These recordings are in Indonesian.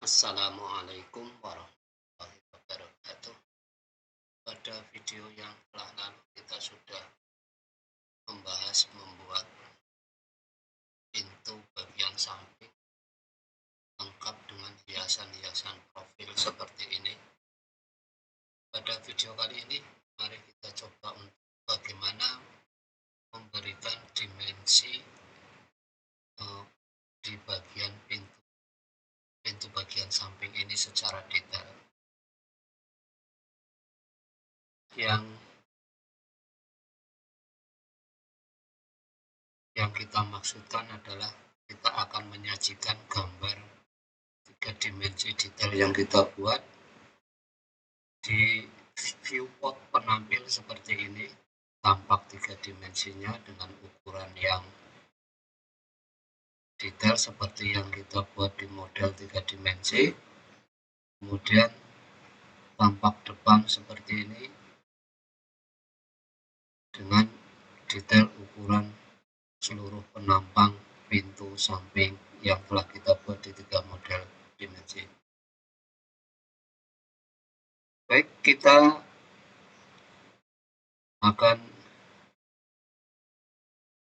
Assalamualaikum warahmatullahi wabarakatuh. Pada video yang telah lalu kita sudah membahas membuat pintu bagian samping lengkap dengan hiasan-hiasan profil seperti ini. Pada video kali ini mari kita coba untuk bagaimana memberikan dimensi di bagian pintu bagian samping ini secara detail. Yang kita maksudkan adalah kita akan menyajikan gambar 3 dimensi detail yang kita buat di viewport penampil seperti ini, tampak 3 dimensinya dengan ukuran yang detail seperti yang kita buat di model 3 dimensi. Kemudian tampak depan seperti ini dengan detail ukuran seluruh penampang pintu samping yang telah kita buat di 3 model dimensi. Baik, kita akan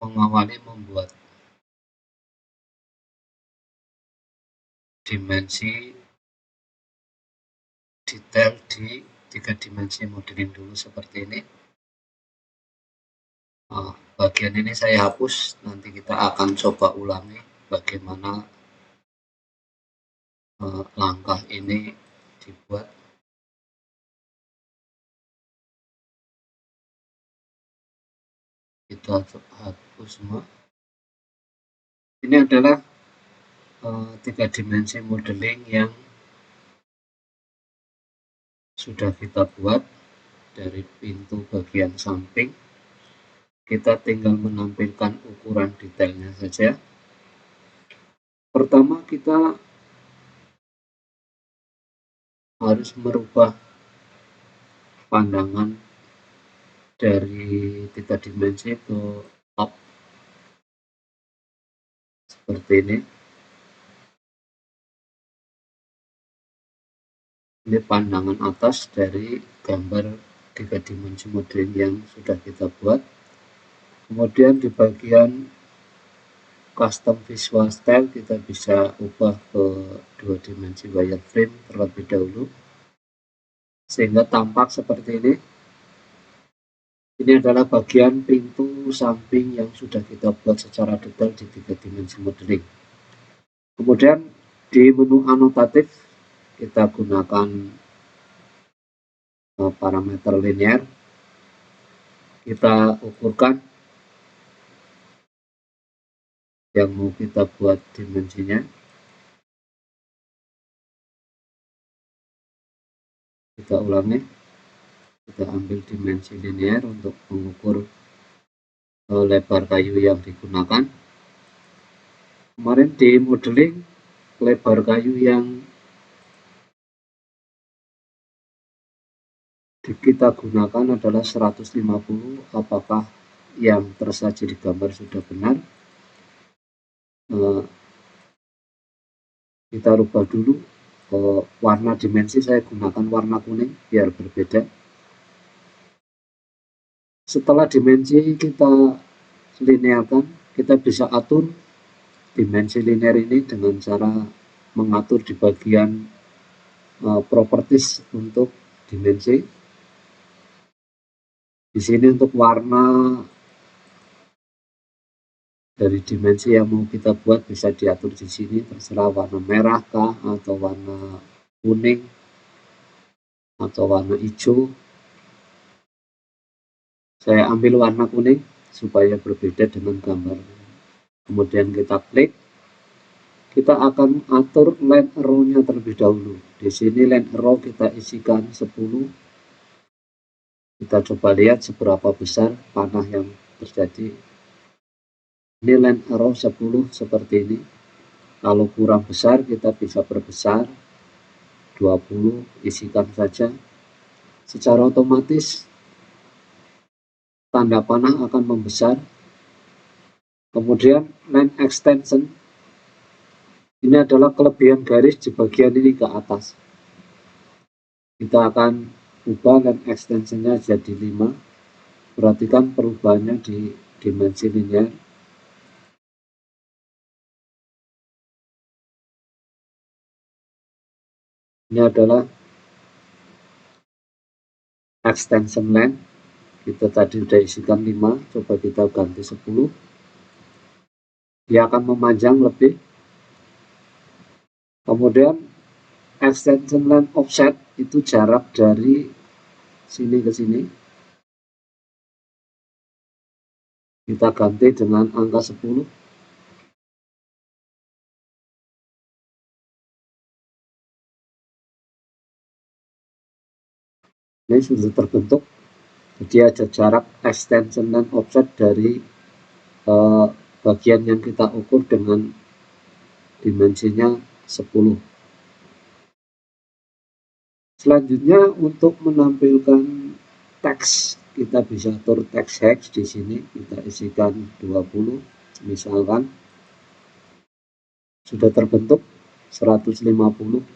mengawali membuat dimensi detail di 3 dimensi modeling dulu seperti ini. Bagian ini saya hapus, nanti kita akan coba ulangi bagaimana langkah ini dibuat. Kita hapus semua. Ini adalah 3 dimensi modeling yang sudah kita buat dari pintu bagian samping. Kita tinggal menampilkan ukuran detailnya saja. Pertama, kita harus merubah pandangan dari 3 dimensi ke top seperti ini. Ini pandangan atas dari gambar 3 dimensi modeling yang sudah kita buat. Kemudian di bagian custom visual style kita bisa ubah ke 2 dimensi wireframe terlebih dahulu sehingga tampak seperti ini. Ini adalah bagian pintu samping yang sudah kita buat secara detail di 3 dimensi modeling. Kemudian di menu anotatif kita gunakan parameter linear. Kita ukurkan yang mau kita buat dimensinya. Kita ulangi. Kita ambil dimensi linear untuk mengukur lebar kayu yang digunakan. Kemarin di modeling lebar kayu yang kita gunakan adalah 150. Apakah yang tersaji di gambar sudah benar? Kita rubah dulu warna dimensi, saya gunakan warna kuning biar berbeda. Setelah dimensi kita linearkan, kita bisa atur dimensi linear ini dengan cara mengatur di bagian properties untuk dimensi. Di sini untuk warna dari dimensi yang mau kita buat bisa diatur di sini, terserah warna merah kah, atau warna kuning, atau warna hijau. Saya ambil warna kuning supaya berbeda dengan gambar. Kemudian kita klik. Kita akan atur line arrow-nya terlebih dahulu. Di sini line arrow kita isikan 10. Kita coba lihat seberapa besar panah yang terjadi. Ini line arrow 10 seperti ini. Kalau kurang besar kita bisa perbesar 20, isikan saja. Secara otomatis tanda panah akan membesar. Kemudian line extension Ini adalah kelebihan garis di bagian ini ke atas. Kita akan ubah dan extensionnya jadi 5. Perhatikan perubahannya di dimensi linear. Ini adalah extension length. Kita tadi sudah isikan 5, coba kita ganti 10. Dia akan memanjang lebih. Kemudian extension length offset itu jarak dari sini ke sini. Kita ganti dengan angka 10. Ini sudah terbentuk. Jadi ada jarak extension dan offset dari bagian yang kita ukur dengan dimensinya 10. Selanjutnya untuk menampilkan teks, kita bisa atur teks hex di sini. Kita isikan 20, misalkan sudah terbentuk 150.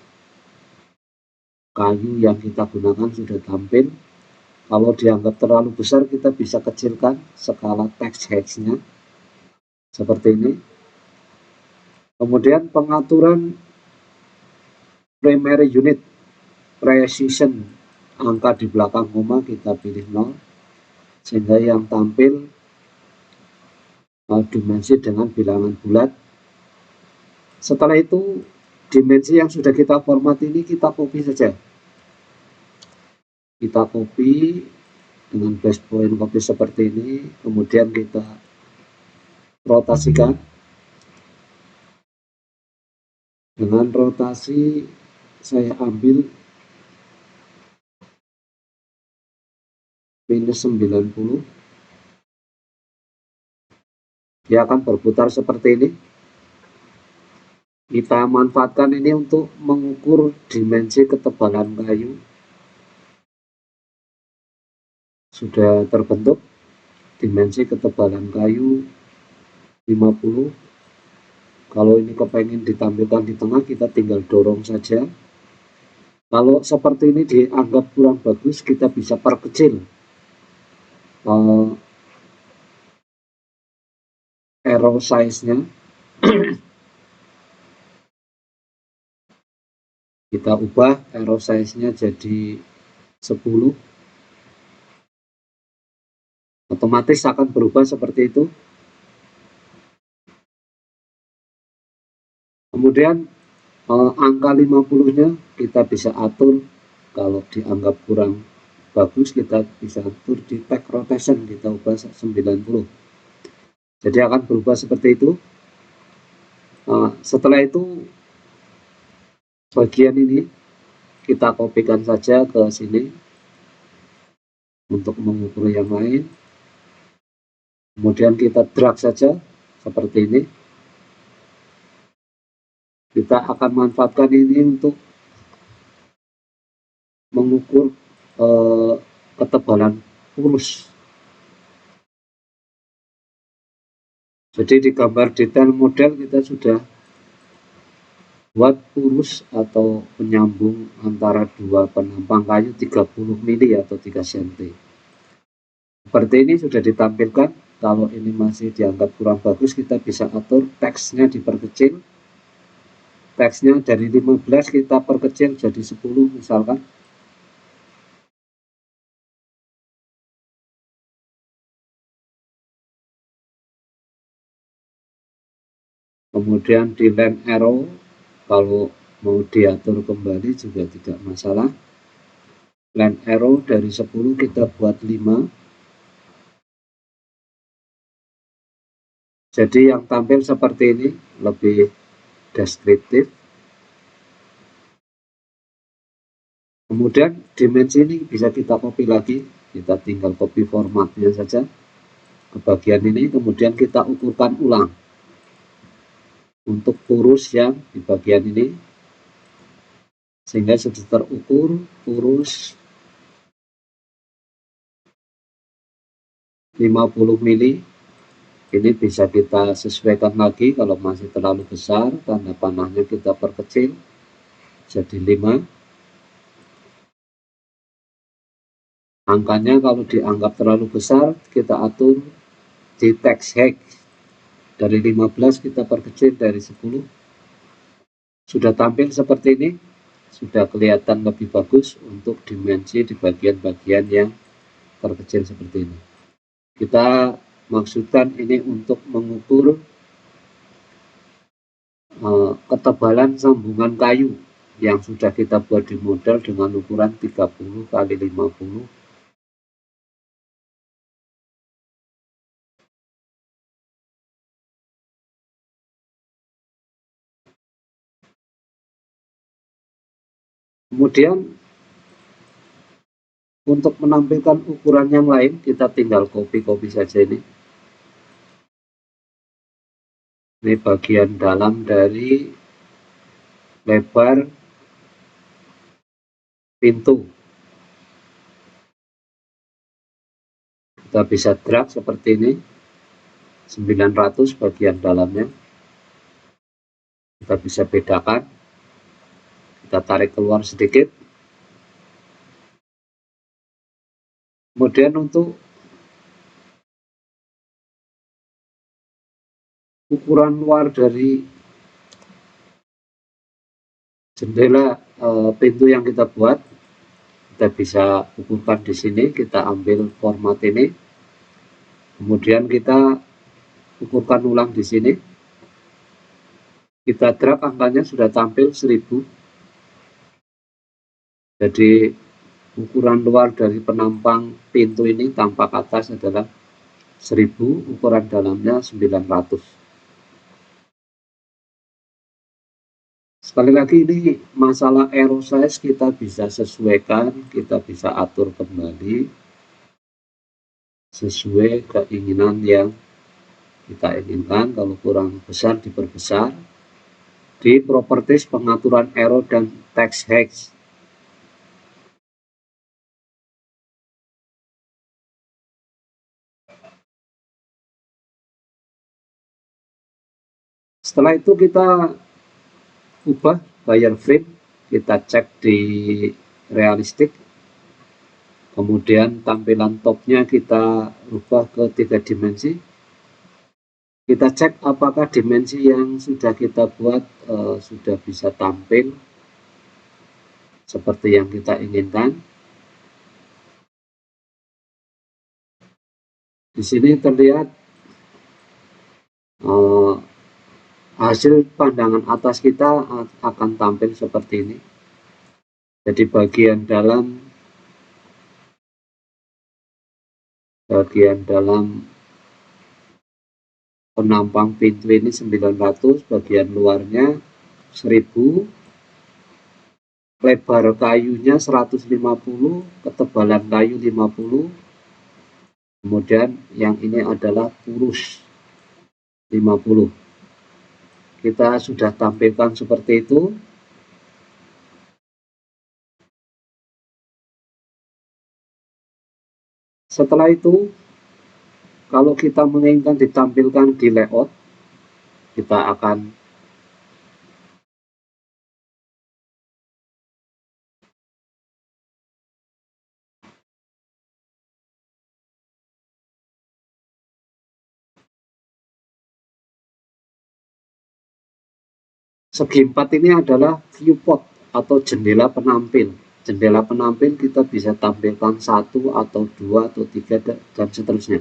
Kayu yang kita gunakan sudah tampil. Kalau dianggap terlalu besar, kita bisa kecilkan skala teks hex-nya seperti ini. Kemudian pengaturan primary unit precision, angka di belakang koma kita pilih 0, sehingga yang tampil dimensi dengan bilangan bulat. Setelah itu dimensi yang sudah kita format ini kita copy saja. Kita copy dengan base point copy seperti ini, kemudian kita rotasikan. Dengan rotasi saya ambil minus 90. Dia akan berputar seperti ini. Kita manfaatkan ini untuk mengukur dimensi ketebalan kayu. Sudah terbentuk dimensi ketebalan kayu 50. Kalau ini kepengen ditampilkan di tengah, kita tinggal dorong saja. Kalau seperti ini dianggap kurang bagus, kita bisa perkecil arrow size-nya. Kita ubah arrow size-nya jadi 10. Otomatis akan berubah seperti itu. Kemudian angka 50-nya kita bisa atur. Kalau dianggap kurang bagus, kita bisa atur di tag rotation, kita ubah 90. Jadi akan berubah seperti itu. Setelah itu bagian ini kita kopikan saja ke sini untuk mengukur yang lain. Kemudian kita drag saja seperti ini. Kita akan manfaatkan ini untuk mengukur ketebalan purus. Jadi di gambar detail model kita sudah buat purus atau penyambung antara dua penampang kayu 30 mili atau 3 cm. Seperti ini sudah ditampilkan. Kalau ini masih dianggap kurang bagus, kita bisa atur teksnya diperkecil. Teksnya dari 15 kita perkecil jadi 10 misalkan. Kemudian di length arrow, kalau mau diatur kembali juga tidak masalah. Length arrow dari 10 kita buat 5. Jadi yang tampil seperti ini lebih deskriptif. Kemudian dimensi ini bisa kita copy lagi. Kita tinggal copy formatnya saja ke bagian ini. Kemudian kita ukurkan ulang untuk purus yang di bagian ini, sehingga sudah terukur purus 50 mili. Ini bisa kita sesuaikan lagi. Kalau masih terlalu besar, tanda panahnya kita perkecil jadi 5. Angkanya kalau dianggap terlalu besar, kita atur di text hex. Dari 15 kita perkecil dari 10. Sudah tampil seperti ini, sudah kelihatan lebih bagus untuk dimensi di bagian-bagian yang terkecil seperti ini. Kita maksudkan ini untuk mengukur ketebalan sambungan kayu yang sudah kita buat di model dengan ukuran 30 kali 50. Kemudian untuk menampilkan ukuran yang lain, kita tinggal copy saja ini. Ini bagian dalam dari lebar pintu. Kita bisa drag seperti ini, 900 bagian dalamnya. Kita bisa bedakan. Kita tarik keluar sedikit. Kemudian untuk ukuran luar dari jendela pintu yang kita buat, kita bisa ukurkan di sini. Kita ambil format ini, kemudian kita ukurkan ulang di sini. Kita drag, angkanya sudah tampil 1000. Jadi ukuran luar dari penampang pintu ini tampak atas adalah 1000, ukuran dalamnya 900. Sekali lagi, ini masalah arrow size kita bisa sesuaikan, kita bisa atur kembali sesuai keinginan yang kita inginkan. Kalau kurang besar diperbesar. Di properties pengaturan arrow dan text hex, setelah itu kita ubah wireframe, kita cek di realistik, kemudian tampilan topnya kita ubah ke 3 dimensi. Kita cek apakah dimensi yang sudah kita buat sudah bisa tampil seperti yang kita inginkan. Di sini terlihat hasil pandangan atas kita akan tampil seperti ini. Jadi bagian dalam penampang pintu ini 900, bagian luarnya 1000, lebar kayunya 150, ketebalan kayu 50, kemudian yang ini adalah kurus 50. Kita sudah tampilkan seperti itu. Setelah itu, kalau kita menginginkan ditampilkan di layout, kita akan segi 4 ini adalah viewport atau jendela penampil. Jendela penampil kita bisa tampilkan 1 atau 2 atau 3 dan seterusnya.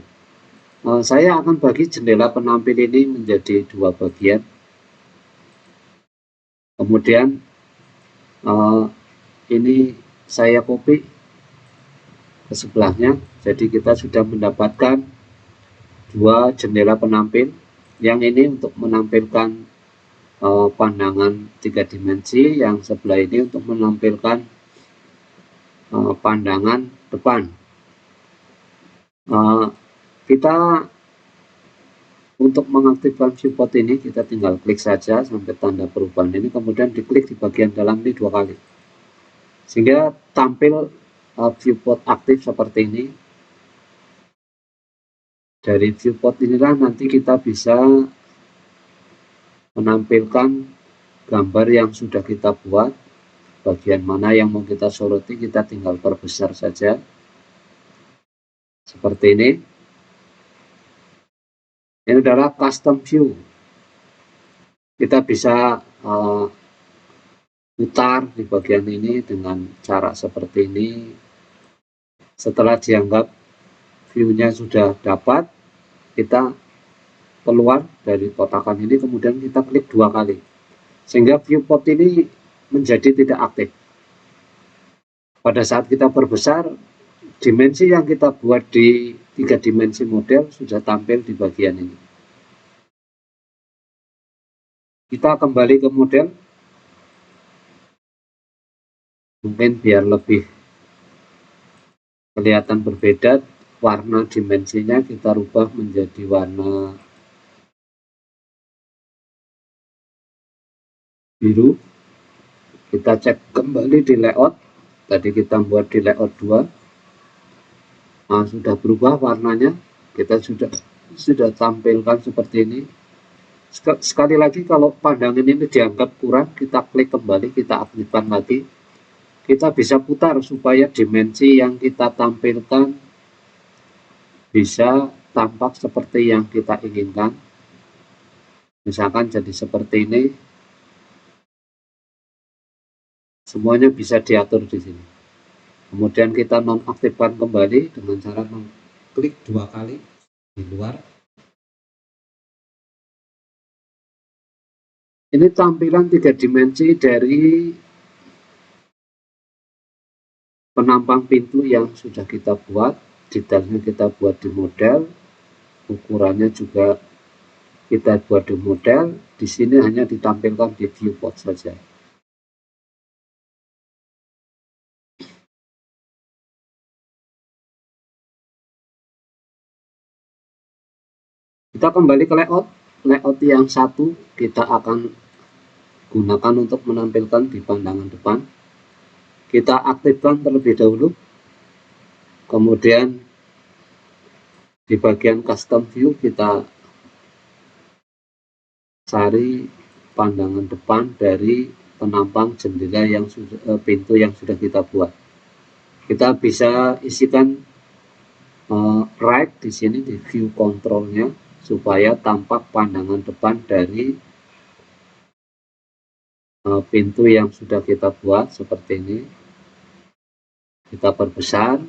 Saya akan bagi jendela penampil ini menjadi 2 bagian. Kemudian ini saya copy ke sebelahnya. Jadi kita sudah mendapatkan 2 jendela penampil. Yang ini untuk menampilkan pandangan 3 dimensi, yang sebelah ini untuk menampilkan pandangan depan. Kita untuk mengaktifkan viewport ini, kita tinggal klik saja sampai tanda perubahan ini, kemudian diklik di bagian dalam ini 2 kali, sehingga tampil viewport aktif seperti ini. Dari viewport inilah nanti kita bisa menampilkan gambar yang sudah kita buat. Bagian mana yang mau kita soroti, kita tinggal perbesar saja. Seperti ini. Ini adalah custom view. Kita bisa putar di bagian ini dengan cara seperti ini. Setelah dianggap view-nya sudah dapat, kita keluar dari kotakan ini, kemudian kita klik 2 kali. Sehingga viewport ini menjadi tidak aktif. Pada saat kita perbesar, dimensi yang kita buat di 3 dimensi model sudah tampil di bagian ini. Kita kembali ke model. Mungkin biar lebih kelihatan berbeda, warna dimensinya kita rubah menjadi warna biru. Kita cek kembali di layout. Tadi kita buat di layout 2. Nah, sudah berubah warnanya. Kita sudah tampilkan seperti ini. Sekali lagi, kalau pandangan ini dianggap kurang, kita klik kembali, kita aktifkan lagi. Kita bisa putar supaya dimensi yang kita tampilkan bisa tampak seperti yang kita inginkan. Misalkan jadi seperti ini. Semuanya bisa diatur di sini. Kemudian kita nonaktifkan kembali dengan cara mengklik 2 kali di luar. Ini tampilan 3 dimensi dari penampang pintu yang sudah kita buat. Detailnya kita buat di model, ukurannya juga kita buat di model. Di sini hanya ditampilkan di viewport saja. Kita kembali ke layout. Layout yang satu kita akan gunakan untuk menampilkan di pandangan depan. Kita aktifkan terlebih dahulu. Kemudian di bagian custom view kita cari pandangan depan dari penampang jendela yang sudah, pintu yang sudah kita buat. Kita bisa isikan right di sini di view controlnya supaya tampak pandangan depan dari pintu yang sudah kita buat seperti ini. Kita perbesar.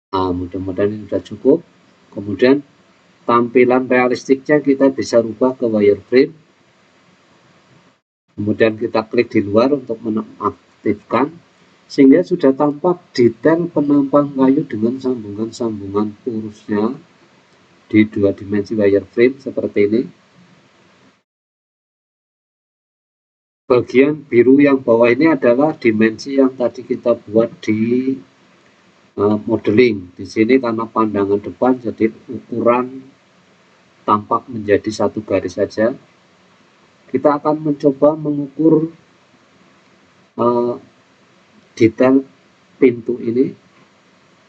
Nah, mudah-mudahan ini sudah cukup. Kemudian tampilan realistiknya kita bisa rubah ke wireframe. Kemudian kita klik di luar untuk menonaktifkan, sehingga sudah tampak detail penampang kayu dengan sambungan-sambungan purusnya di 2 dimensi wireframe seperti ini. Bagian biru yang bawah ini adalah dimensi yang tadi kita buat di modeling. Di sini karena pandangan depan, jadi ukuran tampak menjadi satu garis saja. Kita akan mencoba mengukur detail pintu ini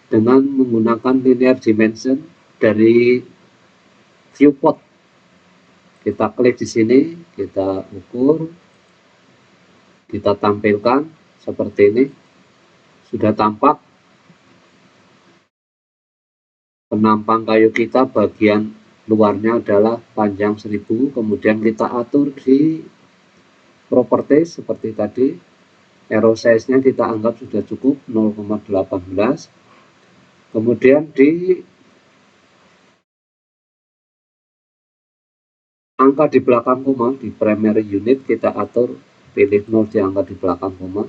dengan menggunakan linear dimension dari viewport. Kita klik di sini, kita ukur, kita tampilkan seperti ini. Sudah tampak penampang kayu kita, bagian luarnya adalah panjang 1000. Kemudian kita atur di properties seperti tadi. Arrow size-nya kita anggap sudah cukup 0,18. Kemudian di angka di belakang koma, di primary unit kita atur, pilih 0 di angka di belakang koma.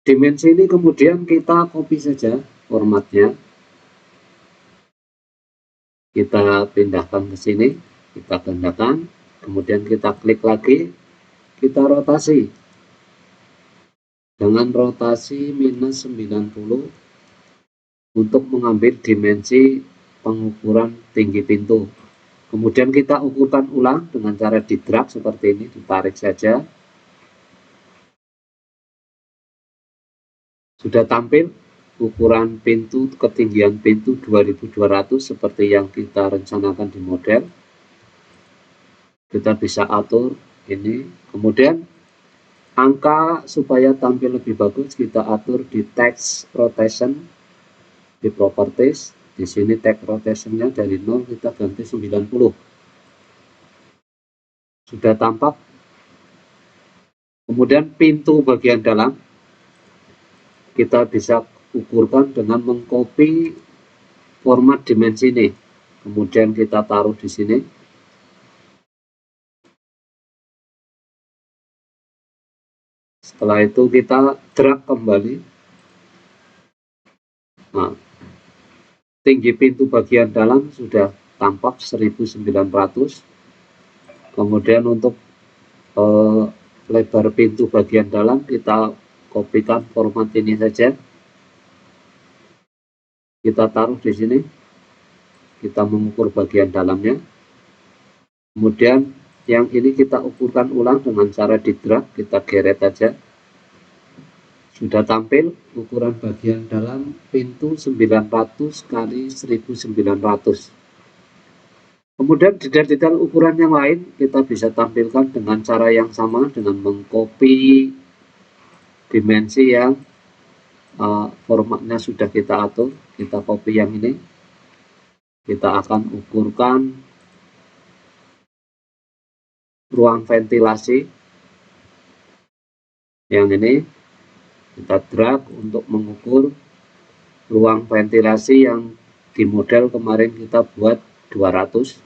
Dimensi ini kemudian kita copy saja formatnya. Kita pindahkan ke sini, kita gandakan, kemudian kita klik lagi, kita rotasi dengan rotasi minus 90 untuk mengambil dimensi pengukuran tinggi pintu. Kemudian kita ukurkan ulang dengan cara di drag seperti ini, ditarik saja. Sudah tampil ukuran pintu, ketinggian pintu 2200 seperti yang kita rencanakan di model. Kita bisa atur ini. Kemudian angka supaya tampil lebih bagus kita atur di text rotation di properties. Di sini text rotationnya dari 0 kita ganti 90. Sudah tampak. Kemudian pintu bagian dalam kita bisa ukurkan dengan mengcopy format dimensi ini. Kemudian kita taruh di sini. Setelah itu kita drag kembali. Nah, tinggi pintu bagian dalam sudah tampak 1900. Kemudian untuk lebar pintu bagian dalam kita kopikan format ini saja. Kita taruh di sini, kita mengukur bagian dalamnya. Kemudian yang ini kita ukurkan ulang dengan cara di drag, kita geret aja. Sudah tampil ukuran bagian dalam pintu 900 kali 1900. Kemudian detail-detail ukuran yang lain kita bisa tampilkan dengan cara yang sama, dengan mengcopy dimensi yang formatnya sudah kita atur. Kita copy yang ini, kita akan ukurkan ruang ventilasi yang ini, kita drag untuk mengukur ruang ventilasi yang di model kemarin kita buat 200.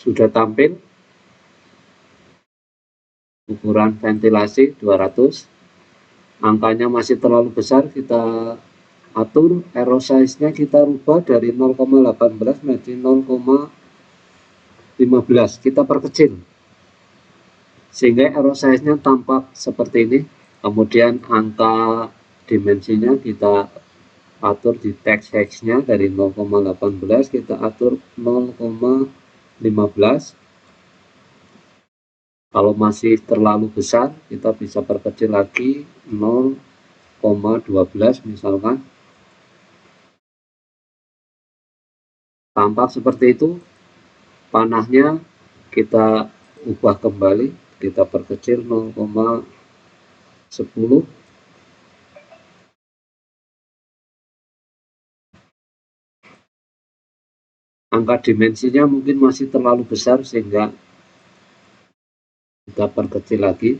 Sudah tampil ukuran ventilasi 200. Angkanya masih terlalu besar, kita atur arrow size-nya, kita rubah dari 0,18 menjadi 0,15. Kita perkecil sehingga arrow size-nya tampak seperti ini. Kemudian angka dimensinya kita atur di text size-nya dari 0,18 kita atur 0,15. Kalau masih terlalu besar kita bisa perkecil lagi 0,12 misalkan. Tampak seperti itu. Panahnya kita ubah kembali, kita perkecil 0,10. Angka dimensinya mungkin masih terlalu besar sehingga kita perkecil lagi.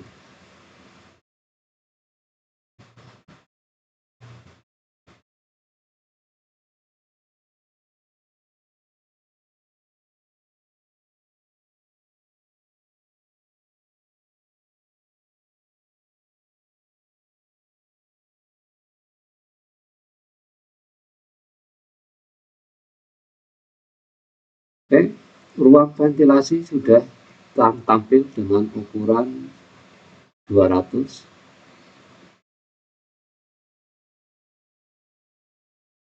Oke, ruang ventilasi sudah tampil dengan ukuran 200.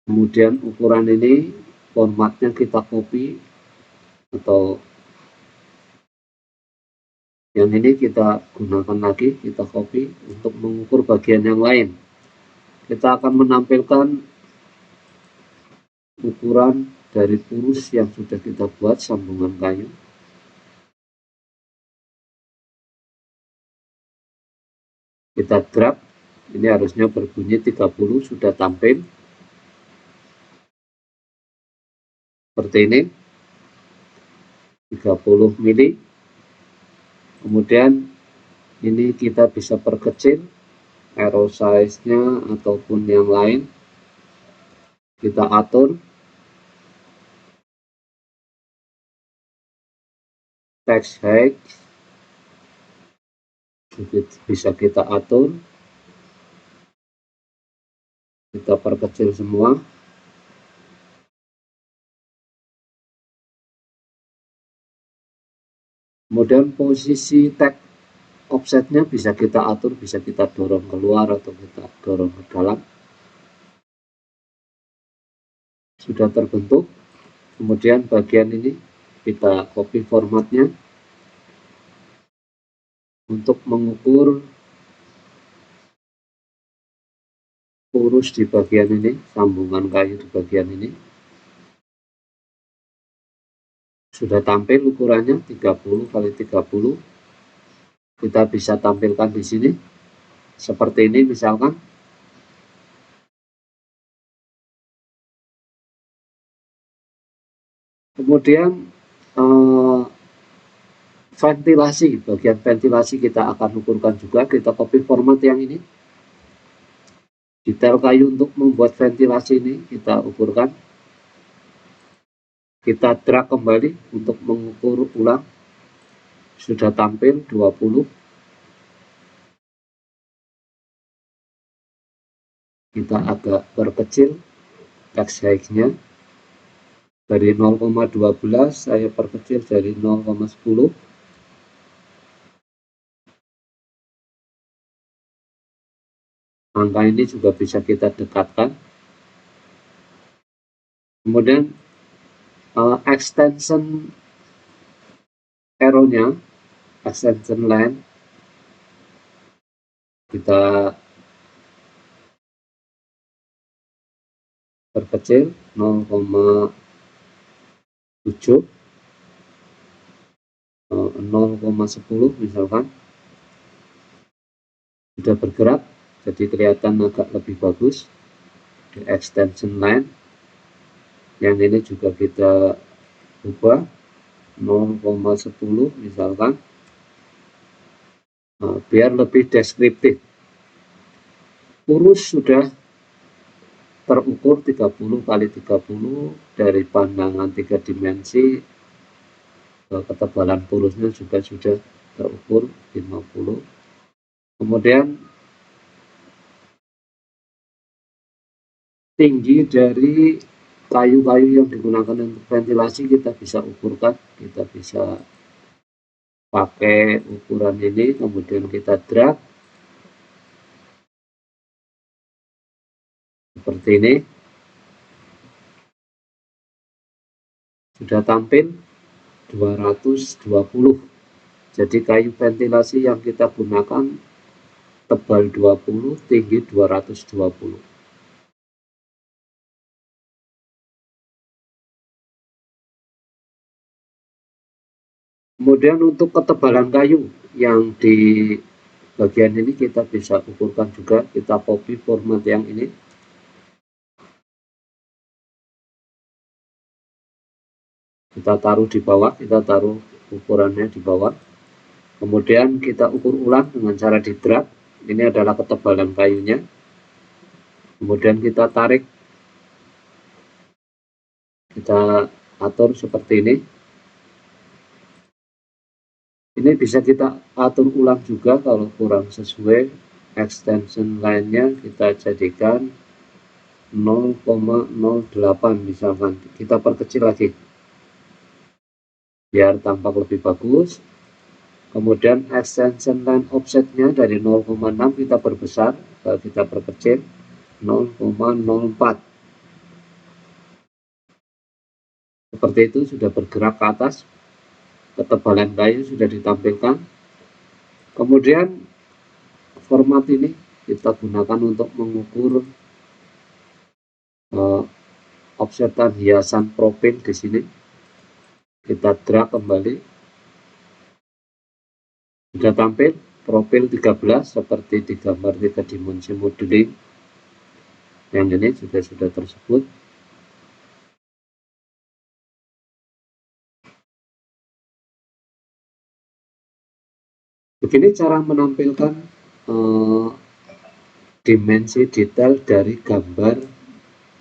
Kemudian ukuran ini formatnya kita copy, atau yang ini kita gunakan lagi, kita copy untuk mengukur bagian yang lain. Kita akan menampilkan ukuran dari purus yang sudah kita buat sambungan kayu. Kita drag, ini harusnya berbunyi 30, sudah tampil seperti ini, 30 mili. Kemudian ini kita bisa perkecil arrow size-nya ataupun yang lain, kita atur text height, bisa kita atur, kita perkecil semua. Kemudian posisi text offsetnya bisa kita atur, bisa kita dorong keluar atau kita dorong ke dalam. Sudah terbentuk. Kemudian bagian ini kita copy formatnya, untuk mengukur purus di bagian ini, sambungan kayu di bagian ini. Sudah tampil ukurannya 30 kali 30. Kita bisa tampilkan di sini seperti ini misalkan. Kemudian ventilasi, bagian ventilasi kita akan ukurkan juga. Kita copy format yang ini. Detail kayu untuk membuat ventilasi ini kita ukurkan. Kita drag kembali untuk mengukur ulang. Sudah tampil 20. Kita agak perkecil text height-nya. Dari 0,12 saya perkecil dari 0,10. Angka ini juga bisa kita dekatkan. Kemudian extension arrow-nya, extension line, kita perkecil 0,7, 0,10 misalkan. Sudah bergerak, jadi kelihatan agak lebih bagus di extension line. Yang ini juga kita ubah 0,10 misalkan, biar lebih deskriptif. Purus sudah terukur 30 kali 30 dari pandangan 3 dimensi. Ketebalan purusnya juga sudah terukur 50. Kemudian tinggi dari kayu-kayu yang digunakan untuk ventilasi kita bisa ukurkan. Kita bisa pakai ukuran ini, kemudian kita drag seperti ini. Sudah tampil 220. Jadi kayu ventilasi yang kita gunakan tebal 20, tinggi 220. Kemudian untuk ketebalan kayu yang di bagian ini kita bisa ukurkan juga. Kita copy format yang ini. Kita taruh di bawah, kita taruh ukurannya di bawah. Kemudian kita ukur ulang dengan cara di drag. Ini adalah ketebalan kayunya. Kemudian kita tarik. Kita atur seperti ini. Ini bisa kita atur ulang juga kalau kurang sesuai. Extension line-nya kita jadikan 0,08 misalkan. Kita perkecil lagi biar tampak lebih bagus. Kemudian extension line offsetnya dari 0,6 kita perbesar, kita perkecil 0,04. Seperti itu sudah bergerak ke atas. Ketebalan kayu sudah ditampilkan. Kemudian format ini kita gunakan untuk mengukur offsetan hiasan profil di sini. Kita drag kembali. Sudah tampil profil 13 seperti di gambar 3 dimensi modeling. Yang ini juga sudah tersebut. Begini cara menampilkan dimensi detail dari gambar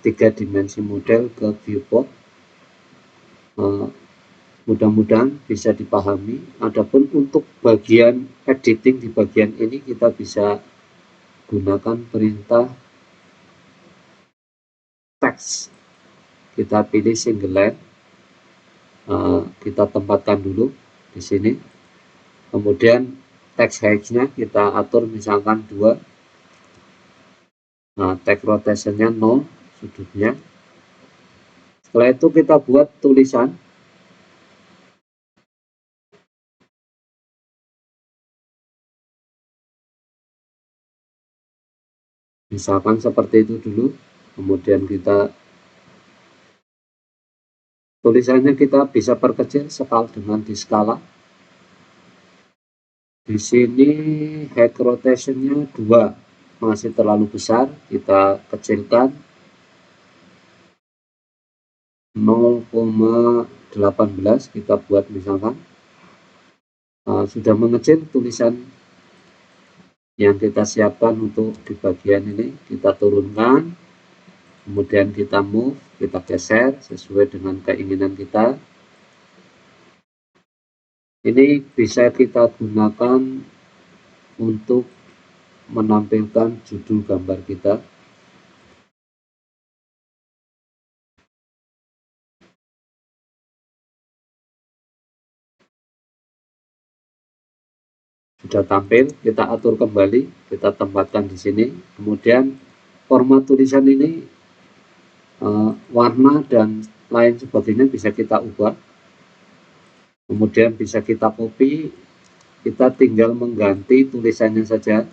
3 dimensi model ke viewport. Mudah-mudahan bisa dipahami. Adapun untuk bagian editing di bagian ini kita bisa gunakan perintah text. Kita pilih single line. Kita tempatkan dulu di sini. Kemudian text height-nya kita atur misalkan 2. Text rotation-nya 0 sudutnya. Setelah itu kita buat tulisan. Misalkan seperti itu dulu, kemudian kita tulisannya kita bisa perkecil dengan di skala. Di sini head rotationnya 2, masih terlalu besar, kita kecilkan 0,18, kita buat misalkan. Sudah mengecil tulisan yang kita siapkan untuk di bagian ini, kita turunkan, kemudian kita move, kita geser sesuai dengan keinginan kita. Ini bisa kita gunakan untuk menampilkan judul gambar kita. Sudah tampil, kita atur kembali, kita tempatkan di sini. Kemudian format tulisan ini, warna dan lain sebagainya bisa kita ubah. Kemudian bisa kita copy, kita tinggal mengganti tulisannya saja.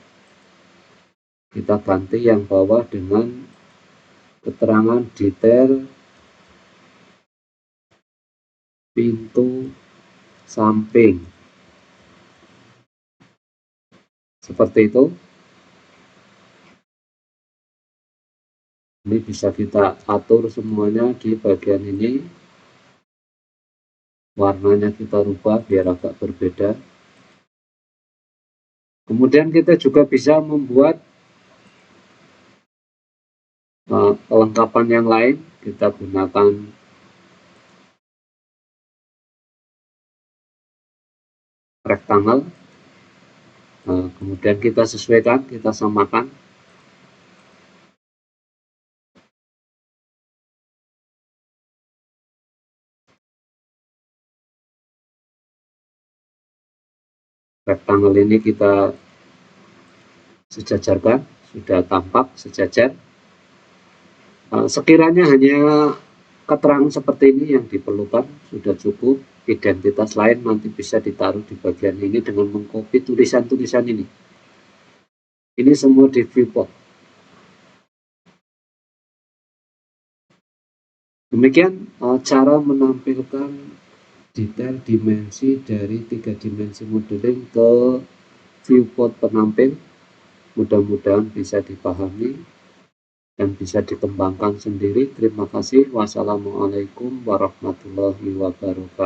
Kita ganti yang bawah dengan keterangan detail pintu samping. Seperti itu. Ini bisa kita atur semuanya di bagian ini. Warnanya kita rubah biar agak berbeda. Kemudian kita juga bisa membuat kelengkapan yang lain. Kita gunakan rectangle. Kemudian kita sesuaikan, kita samakan. Rectangle ini kita sejajarkan, sudah tampak sejajar. Sekiranya hanya keterangan seperti ini yang diperlukan, sudah cukup. Identitas lain nanti bisa ditaruh di bagian ini dengan mengcopy tulisan-tulisan ini. Ini semua di viewport. Demikian cara menampilkan detail dimensi dari 3 dimensi modeling ke viewport penampil. Mudah-mudahan bisa dipahami dan bisa dikembangkan sendiri. Terima kasih. Wassalamualaikum warahmatullahi wabarakatuh.